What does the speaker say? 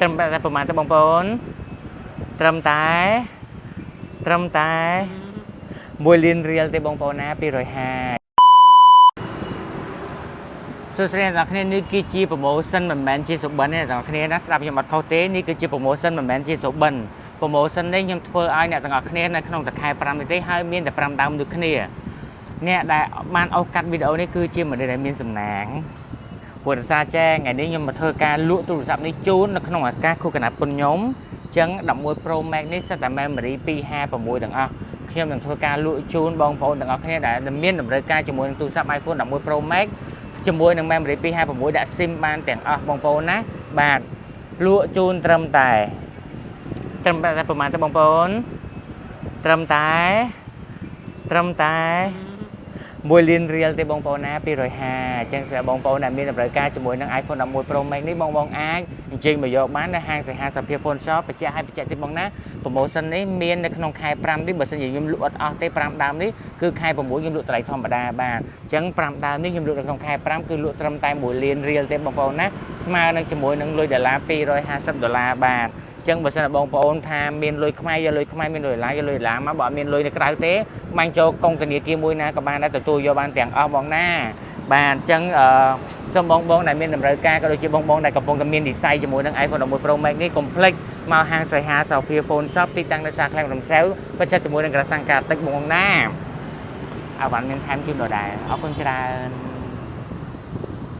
ត្រឹមតែប្រហែលទៅបងប្អូនត្រឹមតែ1លានរៀលទេបងប្អូនណា250សួស្តីអ្នកនរគ្នានេះគឺជា promotion មិនមែនជាសុបិនទេអ្នកនរគ្នាណាស្ដាប់ខ្ញុំអត់ខុសទេនេះគឺជា promotion មិនមែនជាសុបិន promotion នេះខ្ញុំធ្វើឲ្យអ្នកទាំងអស់គ្នានៅក្នុងតែខែ5នេះទេហើយមានតែ5ដើមដូចគ្នាអ្នកដែលបានអោសកាត់វីដេអូនេះគឺជាមនុស្សដែលមានសំណាងព្រោះដោយសារចេះថ្ងៃនេះខ្ញុំមកធ្វើការលក់ទូរស័ព្ទនេះជូននៅក្នុងឱកាសខួបកំណើតពុនខ្ញុំអញ្ចឹង11 Pro Max នេះសិតតែ memory 256ទាំងអស់ខ្ញុំនឹងធ្វើការលក់ជូនបងប្អូនទាំងអស់គ្នាដែលមានតម្រូវការជាមួយនឹងទូរស័ព្ទ iPhone 11 Pro Max ជាមួយនឹង memory 256ដាក់ SIM បានទាំងអស់បងប្អូនណាបាទលក់ជូនត្រឹមតែប្រហែលទៅបងប្អូនត្រឹមតែ1លានរៀលទេបងប្អូនណា250អញ្ចឹងសម្រាប់បងប្អូនដែលមានតម្រូវការជាមួយនឹង iPhone 11 Pro Max នេះបងអាចអញ្ជើញមកយកបាននៅហាងសហាសភា Phone Shop បញ្ជាក់ឲ្យបញ្ជាក់ទៀតបងណា promotion នេះមាននៅក្នុងខែ5នេះបើសិនជាខ្ញុំលក់អត់អស់ទេ5ដើមនេះគឺខែ6ខ្ញុំលក់តម្លៃធម្មតាបានអញ្ចឹង5ដើមនេះខ្ញុំលក់នៅក្នុងខែ5គឺលក់ត្រឹមតែ1លានរៀលទេបងប្អូនណាស្មើនឹងជាមួយនឹងលុយដុល្លារ$250បានចឹងបើសិនបងប្អូនថាមានលុយខ្មែរយកលុយខ្មែរមានលុយដុល្លារយកលុយដុល្លារមកបើអត់មានលុយនៅក្រៅទេបាញ់ចូលកុងធនាគារមួយណាក៏បានដែរទទួលយកបានទាំងអស់បងណាបាទអញ្ចឹងសូមបងដែលមានតម្រូវការក៏ដូចជាបងដែលកំពុងតែមាននិស្ស័យជាមួយនឹង iPhone 11 Pro Max នេះកុំភ្លេចមកហាងសីហាសោភា Phone Shop ទីតាំងនៅសាខ្លាំងរំសែវប្រជិតជាមួយនឹងក្រសង្កាទឹកបងណាអាវ៉ាន់មានថែមជូនដដែលអរគុណច្រើន